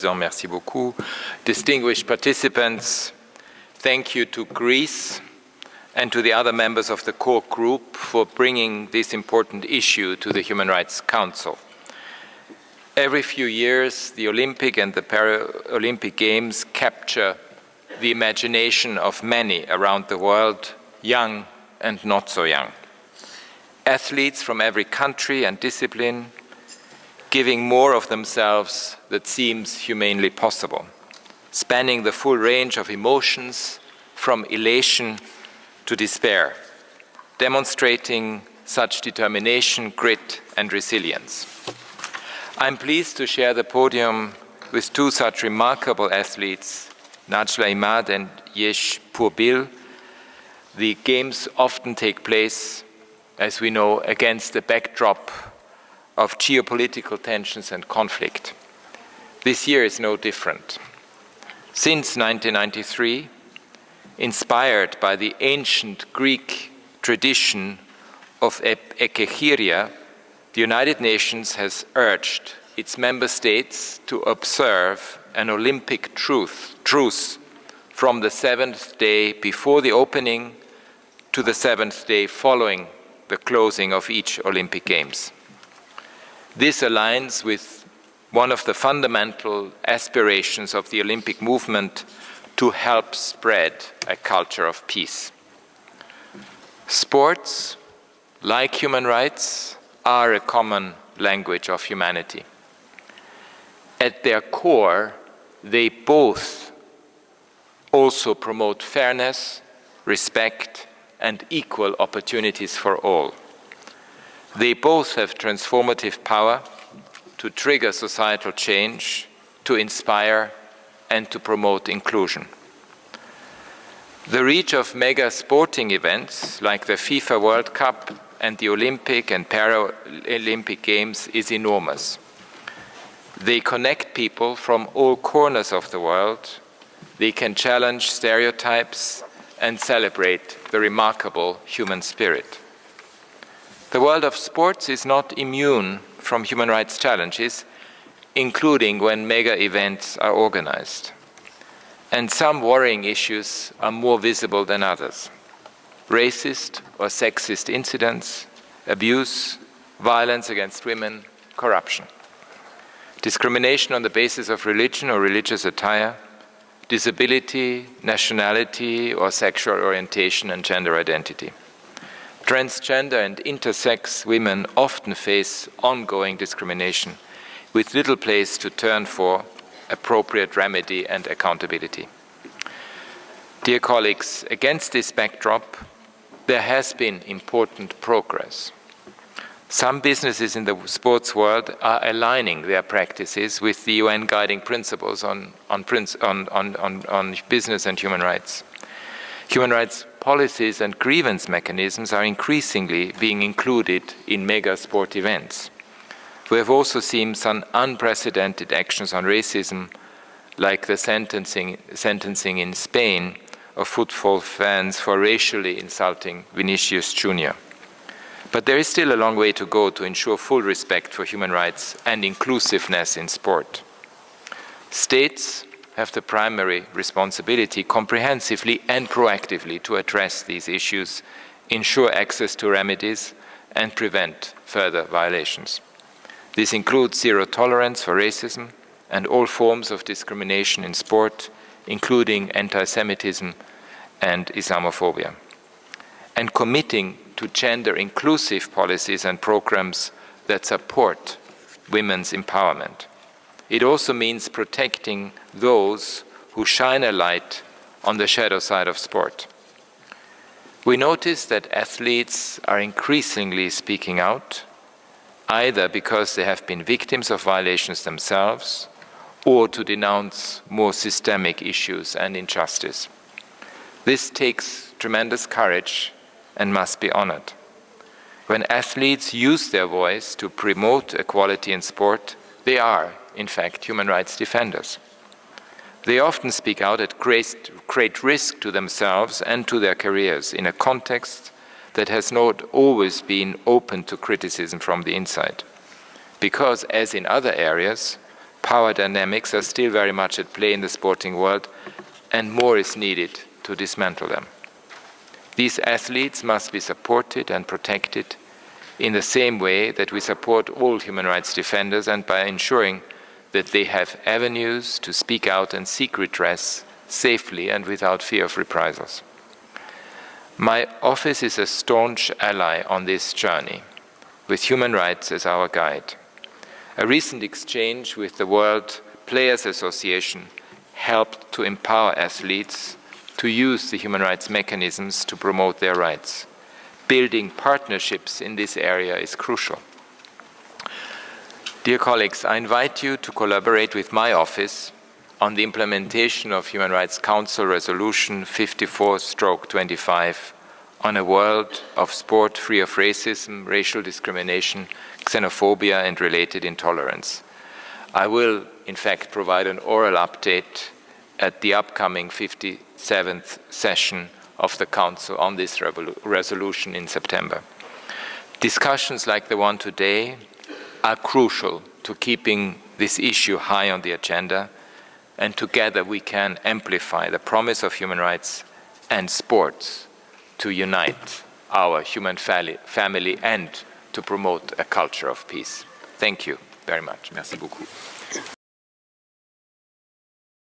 Merci beaucoup. Distinguished participants, thank you to Greece and to the other members of the core group for bringing this important issue to the Human Rights Council. Every few years, the Olympic and the Paralympic Games capture the imagination of many around the world, young and not so young. Athletes from every country and discipline giving more of themselves that seems humanly possible, spanning the full range of emotions from elation to despair, demonstrating such determination, grit, and resilience. I'm pleased to share the podium with two such remarkable athletes, Najla Imad and Yesh Purbil. The Games often take place, as we know, against the backdrop of geopolitical tensions and conflict. This year is no different. Since 1993, inspired by the ancient Greek tradition of ekechirria, the United Nations has urged its member states to observe an Olympic truce from the seventh day before the opening to the seventh day following the closing of each Olympic Games. This aligns with one of the fundamental aspirations of the Olympic movement to help spread a culture of peace. Sports, like human rights, are a common language of humanity. At their core, they both also promote fairness, respect, and equal opportunities for all. They both have transformative power to trigger societal change, to inspire, and to promote inclusion. The reach of mega sporting events like the FIFA World Cup and the Olympic and Paralympic Games is enormous. They connect people from all corners of the world. They can challenge stereotypes and celebrate the remarkable human spirit. The world of sports is not immune from human rights challenges, including when mega events are organized. And some worrying issues are more visible than others. Racist or sexist incidents, abuse, violence against women, corruption. Discrimination on the basis of religion or religious attire, disability, nationality, or sexual orientation and gender identity. Transgender and intersex women often face ongoing discrimination with little place to turn for appropriate remedy and accountability. Dear colleagues, against this backdrop, there has been important progress. Some businesses in the sports world are aligning their practices with the UN guiding principles on business and human rights. Human rights policies and grievance mechanisms are increasingly being included in mega sport events. We have also seen some unprecedented actions on racism, like the sentencing in Spain of football fans for racially insulting Vinicius Jr. But there is still a long way to go to ensure full respect for human rights and inclusiveness in sport. States have the primary responsibility comprehensively and proactively to address these issues, ensure access to remedies, and prevent further violations. This includes zero tolerance for racism and all forms of discrimination in sport, including anti-Semitism and Islamophobia, and committing to gender-inclusive policies and programs that support women's empowerment. It also means protecting those who shine a light on the shadow side of sport. We notice that athletes are increasingly speaking out, either because they have been victims of violations themselves or to denounce more systemic issues and injustice. This takes tremendous courage and must be honored. When athletes use their voice to promote equality in sport, they are, in fact, human rights defenders. They often speak out at great risk to themselves and to their careers in a context that has not always been open to criticism from the inside. Because, as in other areas, power dynamics are still very much at play in the sporting world, and more is needed to dismantle them. These athletes must be supported and protected in the same way that we support all human rights defenders, and by ensuring that they have avenues to speak out and seek redress safely and without fear of reprisals. My office is a staunch ally on this journey, with human rights as our guide. A recent exchange with the World Players Association helped to empower athletes to use the human rights mechanisms to promote their rights. Building partnerships in this area is crucial. Dear colleagues, I invite you to collaborate with my office on the implementation of Human Rights Council Resolution 54/25 on a world of sport free of racism, racial discrimination, xenophobia, and related intolerance. I will, in fact, provide an oral update at the upcoming 57th session of the Council on this resolution in September. Discussions like the one today are crucial to keeping this issue high on the agenda, and together we can amplify the promise of human rights and sports to unite our human family and to promote a culture of peace. Thank you very much. Merci beaucoup.